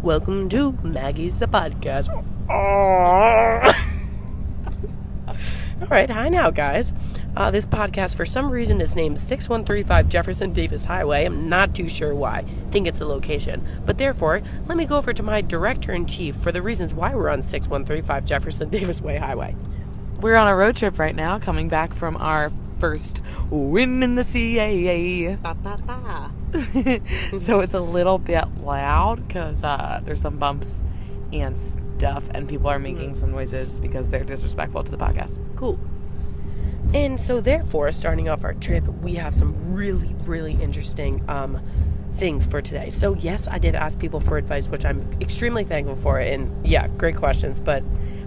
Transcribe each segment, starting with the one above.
welcome to Maggie's the Podcast. Alright, hi now, guys. This podcast, for some reason, is named 6135 Jefferson Davis Highway. I'm not too sure why. Think it's a location. But therefore, let me go over to my director-in-chief for the reasons why we're on 6135 Jefferson Davis Highway. We're on a road trip right now, coming back from our first win in the CAA. So it's a little bit loud because there's some bumps and stuff, and people are making some noises because they're disrespectful to the podcast. Cool. And so therefore, starting off our trip, we have some really, really interesting things for today. So yes, I did ask people for advice, which I'm extremely thankful for, and yeah, great questions, but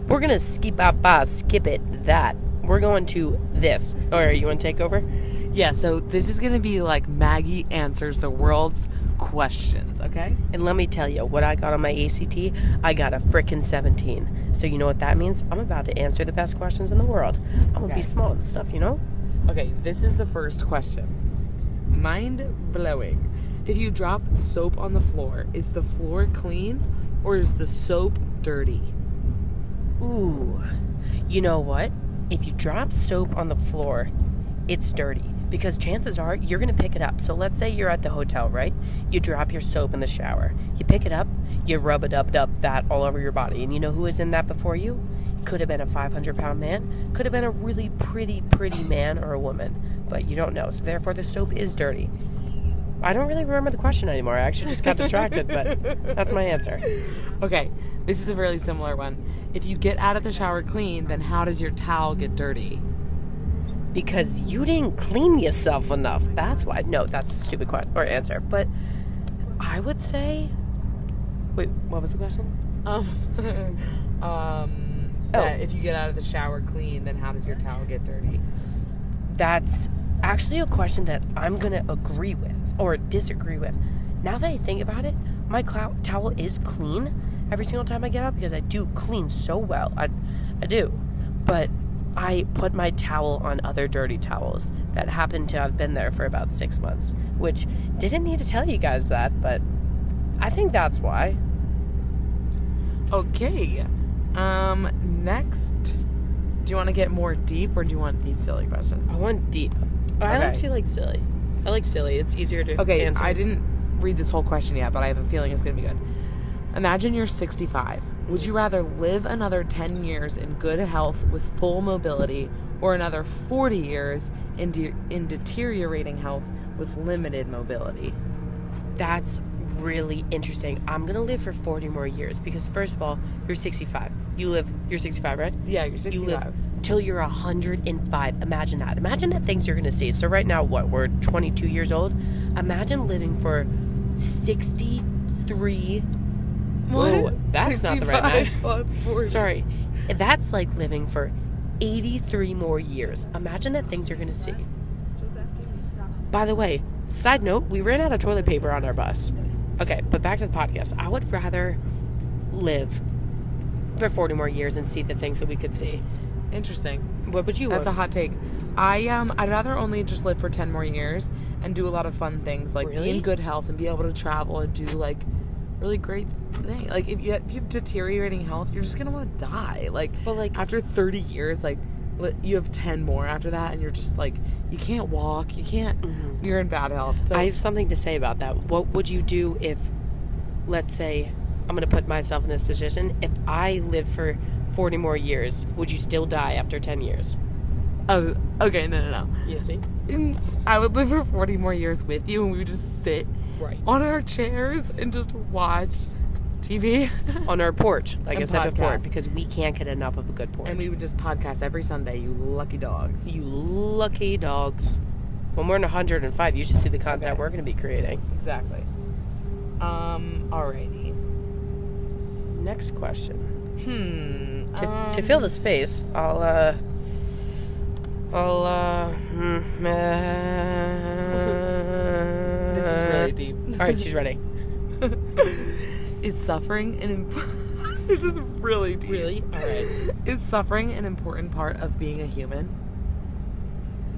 we're going to skip that. We're going to this. All right, you want to take over? Yeah, so this is going to be like Maggie answers the world's questions, okay? And let me tell you, what I got on my ACT, I got a frickin' 17. So you know what that means? I'm about to answer the best questions in the world. I'm going to be small and stuff, you know? Okay, this is the first question. Mind-blowing. If you drop soap on the floor, is the floor clean or is the soap dirty? Ooh. You know what? If you drop soap on the floor, it's dirty. Because chances are you're going to pick it up. So let's say you're at the hotel, right? You drop your soap in the shower. You pick it up, you rub it up that all over your body. And you know who was in that before you? Could have been a 500-pound man. Could have been a really pretty man or a woman. But you don't know. So therefore the soap is dirty. I don't really remember the question anymore. I actually just got distracted, but that's my answer. Okay, this is a really similar one. If you get out of the shower clean, then how does your towel get dirty? Because you didn't clean yourself enough. That's why. No, that's a stupid question or answer. But I would say... Wait, what was the question? If you get out of the shower clean, then how does your towel get dirty? That's actually a question that I'm going to agree with or disagree with. Now that I think about it, my towel is clean every single time I get up because I do clean so well. I do. But I put my towel on other dirty towels that happened to have been there for about 6 months, which didn't need to tell you guys that, but I think that's why. Okay. Next. Do you want to get more deep or do you want these silly questions? I want deep. Okay. I actually like silly. I like silly. It's easier to answer. I didn't read this whole question yet, but I have a feeling it's going to be good. Imagine you're 65. Would you rather live another 10 years in good health with full mobility or another 40 years in deteriorating health with limited mobility? That's really interesting. I'm going to live for 40 more years because, first of all, you're 65. You're 65, right? Yeah, you're 65. You live till you're 105. Imagine that. Imagine the things you're going to see. So right now, we're 22 years old. Imagine living for 63. Whoa, that's not the right math. Sorry. That's like living for 83 more years. Imagine the things you're going to see. By the way, side note, we ran out of toilet paper on our bus. Okay, but back to the podcast. I would rather live for 40 more years and see the things that we could see. Interesting. What would you want? That's a hot take. I'd rather only just live for 10 more years and do a lot of fun things, like be in good health and be able to travel and do like really great thing. Like if you have deteriorating health, you're just gonna want to die. But after 30 years, like you have 10 more after that, and you're just like you can't walk, you can't. Mm-hmm. You're in bad health. So I have something to say about that. What would you do if, let's say, I'm gonna put myself in this position. If I live for 40 more years, would you still die after 10 years? Oh, okay, no. You see, I would live for 40 more years with you, and we would just sit. Right. On our chairs and just watch TV. On our porch, like I said before, podcast. Because we can't get enough of a good porch. And we would just podcast every Sunday, you lucky dogs. You lucky dogs. When we're in 105, you should see the content we're going to be creating. Exactly. Alrighty. Next question. To fill the space, This is really deep. Alright, she's ready. Is suffering an This is really deep. Really? Alright. Is suffering an important part of being a human?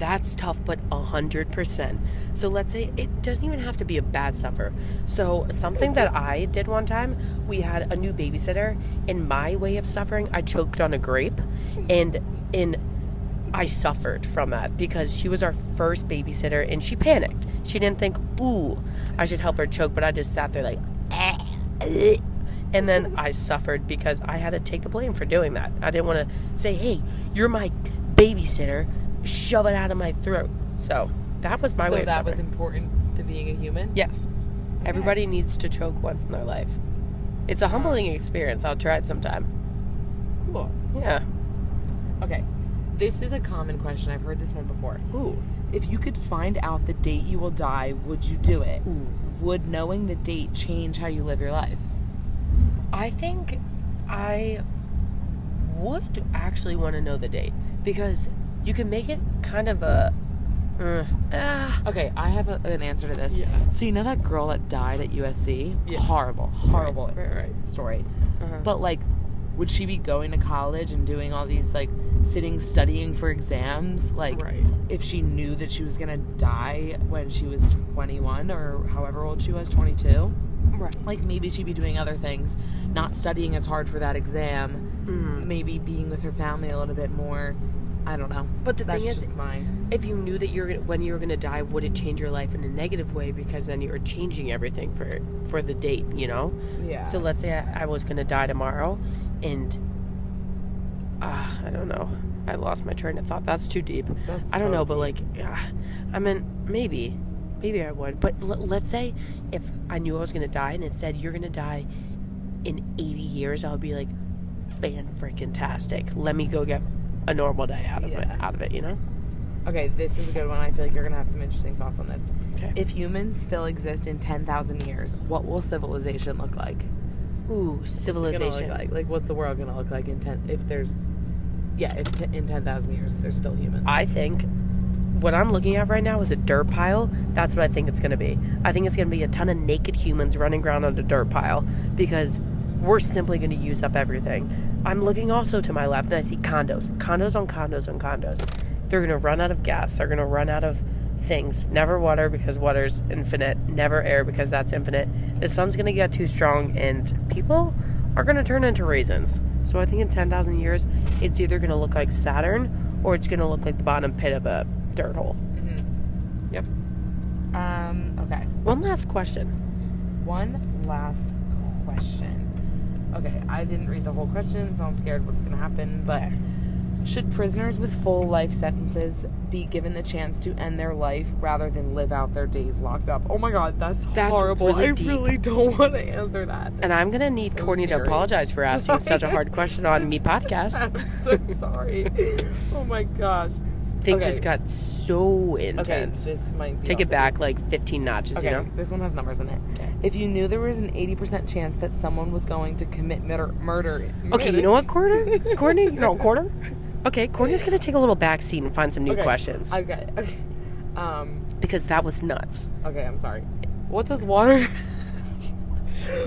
that's tough, but 100%. So let's say it doesn't even have to be a bad suffer. So something that I did one time, we had a new babysitter. In my way of suffering, I choked on a grape, and I suffered from that because she was our first babysitter and she panicked. She didn't think, ooh, I should help her choke, but I just sat there like, and then I suffered because I had to take the blame for doing that. I didn't want to say, hey, you're my babysitter, shove it out of my throat. So that was my way of suffering. So that was important to being a human? Yes. Okay. Everybody needs to choke once in their life. It's a humbling experience. I'll try it sometime. Cool. Yeah. Okay. This is a common question. I've heard this one before. Ooh. If you could find out the date you will die, would you do it? Ooh. Would knowing the date change how you live your life? I think I would actually want to know the date because you can make it kind of a... Okay, I have an answer to this. Yeah. So you know that girl that died at USC? Yeah. Horrible Right. story. Uh-huh. But like, would she be going to college and doing all these like studying for exams? Like, right. If she knew that she was gonna die when she was 21 or however old she was, 22. Right. Like maybe she'd be doing other things, not studying as hard for that exam. Maybe being with her family a little bit more. I don't know. But the That's thing is, just mine. if you knew that when you were going to die, would it change your life in a negative way? Because then you're changing everything for the date, you know? Yeah. So let's say I was going to die tomorrow, and I don't know. I lost my train of thought. That's too deep. I don't know, but like, I mean, maybe I would. But let's say if I knew I was going to die, and it said you're going to die in 80 years, I would be like, fan-freaking-tastic. Let me go get a normal day out of it, you know? Okay, this is a good one. I feel like you're going to have some interesting thoughts on this. Okay. If humans still exist in 10,000 years, what will civilization look like? Ooh, civilization. What's it gonna look like? What's the world going to look like in 10,000 years if there's still humans? I think what I'm looking at right now is a dirt pile. That's what I think it's going to be. I think it's going to be a ton of naked humans running around on a dirt pile because we're simply going to use up everything. I'm looking also to my left and I see condos on condos on condos. They're going to run out of gas. They're going to run out of things. Never water because water's infinite. Never air because that's infinite. The sun's going to get too strong and people are going to turn into raisins. So I think in 10,000 years, it's either going to look like Saturn or it's going to look like the bottom pit of a dirt hole. Mm-hmm. Yep. Okay. One last question. Okay, I didn't read the whole question, so I'm scared what's going to happen, but should prisoners with full life sentences be given the chance to end their life rather than live out their days locked up? Oh my god, that's horrible. Really I deep. Really don't want to answer that. And I'm going to need Courtney to apologize for asking such a hard question on Me Podcast. I'm so sorry. Oh my gosh. Things just got so intense. Okay, this might be Take it back like 15 notches, okay, you know? this one has numbers in it. Okay. If you knew there was an 80% chance that someone was going to commit murder... Okay, you know what, Courtney? No, Quarter? Okay, Courtney's going to take a little backseat and find some new questions. Okay. Because that was nuts. Okay, I'm sorry. What does water...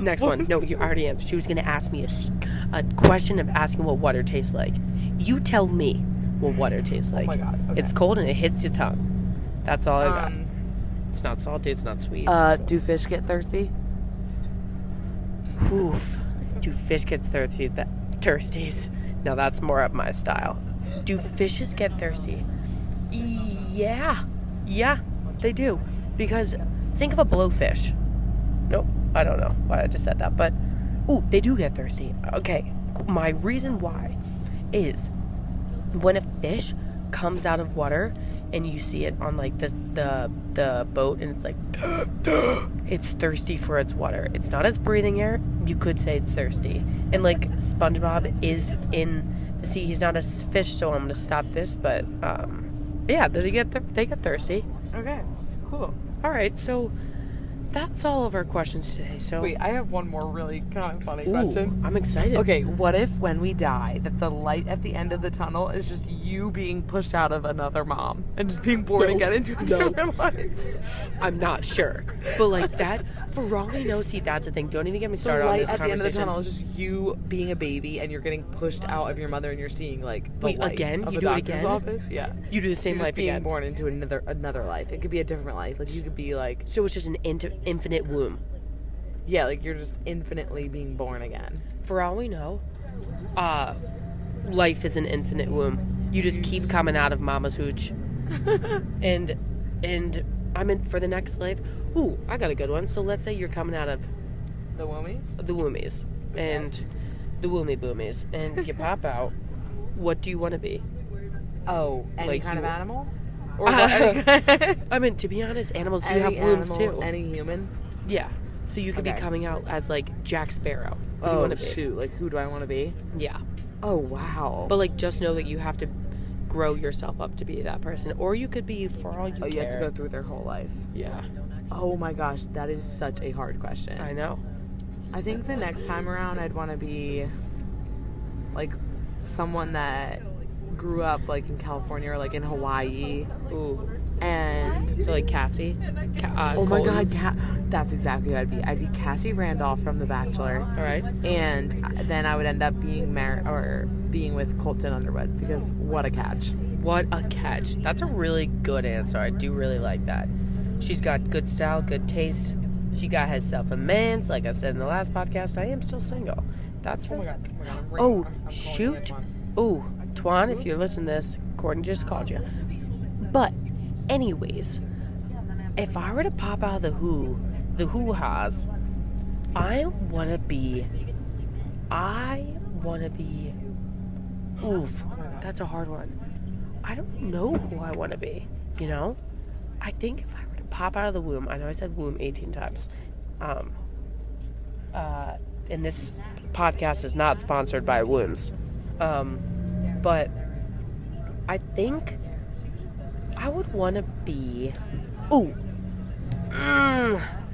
Next one. No, you already answered. She was going to ask me a question of asking what water tastes like. You tell me what water tastes like. Oh my god. Okay. It's cold and it hits your tongue. That's all I got. It's not salty, it's not sweet. Do fish get thirsty? Oof. Do fish get thirsty? Thirsties. Now that's more up my style. Do fishes get thirsty? Yeah. Yeah, they do. Because think of a blowfish. Nope, I don't know why I just said that. But, they do get thirsty. Okay, my reason why is when a fish comes out of water and you see it on like the boat and it's like it's thirsty for its water. It's not its breathing air. You could say it's thirsty. And like SpongeBob is in the sea. He's not a fish, so I'm gonna stop this. But yeah, they get thirsty. Okay, cool. All right, so that's all of our questions today. So Wait, I have one more really kind of funny question. I'm excited. Okay, what if when we die, that the light at the end of the tunnel is just you being pushed out of another mom and just being born again into a different life? I'm not sure, but like that, for all we know, see, that's the thing. Don't even get me The started on light this at the end of the conversation. tunnel is just you being a baby and you're getting pushed out of your mother and you're seeing like the Wait, light again? of You a do it doctor's again? office. Yeah, You do the same you're just life being again. born into another life. It could be a different life. Like you could be like, So it's just an infinite womb. yeah, like you're just infinitely being born again. For all we know, life is an infinite womb. You just keep coming out of mama's hooch. and I'm in for the next life. Ooh, I got a good one. So let's say you're coming out of The wommies? the wombies and the woomy boomies, and you pop out. What do you want to be? Oh, any Like kind of you- animal? Or what? I mean, to be honest, animals do Any have wombs animal, too. Any human? Yeah. So you could be Okay. coming out as like Jack Sparrow. What do you Oh, want to be? shoot. Like, who do I want to be? Yeah. Oh, wow. But like, just know that you have to grow yourself up to be that person, or you could be, for all you care. you have to go through their whole life. Yeah, Oh, my gosh. That is such a hard question. I know. I think the next time around, I'd want to be, like, someone that grew up, like, in California or, like, in Hawaii. Ooh. And... So like Cassie. oh, my God. Colton's. That's exactly who I'd be. I'd be Cassie Randolph from The Bachelor. All right. And then I would end up being married or being with Colton Underwood because what a catch. What a catch. That's a really good answer. I do really like that. She's got good style, good taste. She got herself a man. Like I said in the last podcast, I am still single. That's right. Oh, shoot. Ooh, Twan, if you're listening to this, Courtney just called you. But, anyways, if I were to pop out of the hoo-ha's, I want to be, oof, that's a hard one. I don't know who I want to be, you know? I think if I were to pop out of the womb, I know I said womb 18 times, and this podcast is not sponsored by wombs, but I think I would want to be,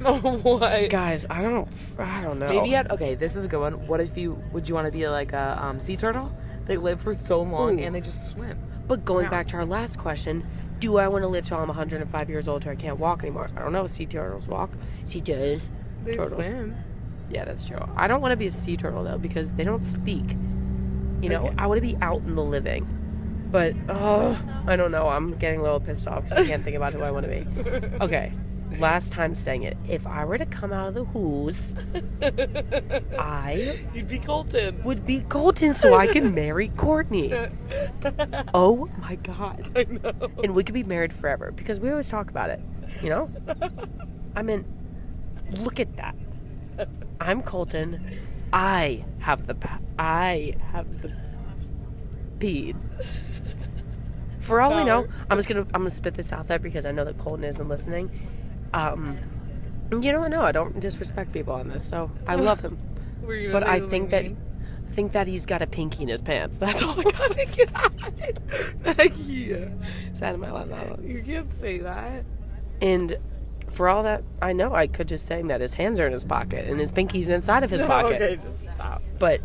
What? guys, I don't know. Maybe okay, this is a good one. Would you want to be like a sea turtle? They live for so long Ooh. and they just swim. But going back to our last question, do I want to live till I'm 105 years old till I can't walk anymore? I don't know. Sea turtles walk. Sea turtles. They Turtles. swim. Yeah, that's true. I don't want to be a sea turtle though because they don't speak. You know, Okay. I want to be out in the living. But I don't know. I'm getting a little pissed off because I can't think about who I want to be. Okay, last time saying it. If I were to come out of the who's, I You'd be Colton. would be Colton so I can marry Courtney. Oh my god. I know. And we could be married forever because we always talk about it, you know? I mean, look at that. I'm Colton. I have the peed. For all we know, I'm gonna spit this out there because I know that Colton isn't listening. You know, I don't disrespect people on this, so I love him. Were you But gonna say I think something that he's got a pinky in his pants. That's all I gotta say. Yeah. It's out of my mouth. You can't say that. And for all that I know, I could just say that his hands are in his pocket and his pinky's inside of his pocket. Okay, just stop. But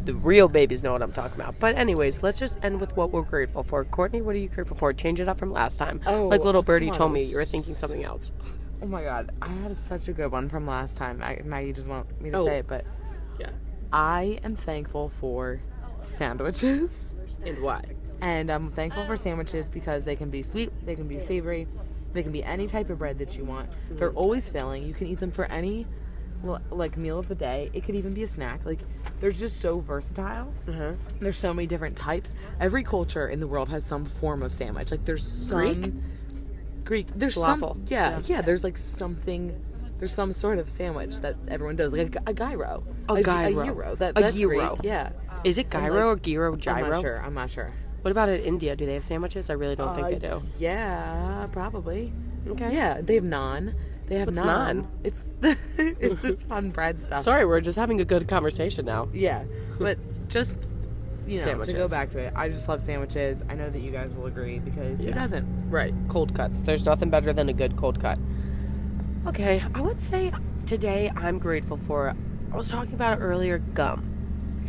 the real babies know what I'm talking about. But anyways, let's just end with what we're grateful for. Courtney, what are you grateful for? Change it up from last time. Oh, like little birdie come on, told me, it was you were thinking something else. Oh my god, I had such a good one from last time. Maggie just want me to Oh. say it, but Yeah. I am thankful for sandwiches. And why? And I'm thankful for sandwiches because they can be sweet, they can be savory, they can be any type of bread that you want. They're always filling. You can eat them for any like meal of the day. It could even be a snack. Like they're just so versatile. Uh-huh. There's so many different types. Every culture in the world has some form of sandwich. Like there's some Greek. There's Falafel. some yeah. There's like something. There's some sort of sandwich that everyone does, like a gyro, A gyro. a gyro. That's gyro. Greek, yeah. Is it And, gyro like, or gyro? Gyro? I'm not sure. What about in India? Do they have sandwiches? I really don't think they do. Yeah, probably. Okay. Yeah, they have naan. They have What's naan. naan? It's it's this fun bread stuff. Sorry, we're just having a good conversation now. Yeah, but just to go Sandwiches. back to it, I just love sandwiches. I know that you guys will agree because who Yeah. doesn't? Right. Cold cuts. There's nothing better than a good cold cut. Okay, I would say today I'm grateful for, I was talking about it earlier, gum.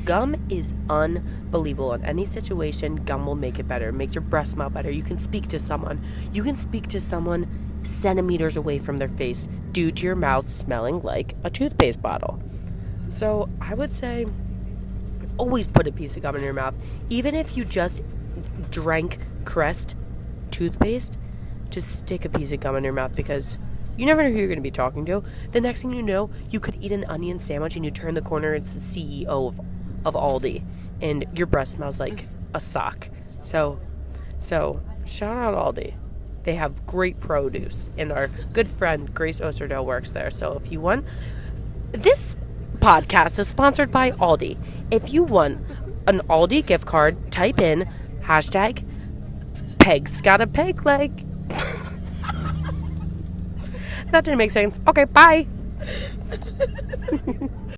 Gum is unbelievable. In any situation, gum will make it better. It makes your breath smell better. You can speak to someone. You can speak to someone centimeters away from their face due to your mouth smelling like a toothpaste bottle. So I would say always put a piece of gum in your mouth. Even if you just drank Crest toothpaste, just stick a piece of gum in your mouth, because you never know who you're going to be talking to. The next thing you know, you could eat an onion sandwich and you turn the corner, it's the CEO of Aldi, and your breath smells like a sock. So shout out Aldi. They have great produce, and our good friend Grace Osterdale works there. So if you want, this podcast is sponsored by Aldi. If you want an Aldi gift card, type in hashtag Peg's got a peg leg. That didn't make sense. Okay, bye.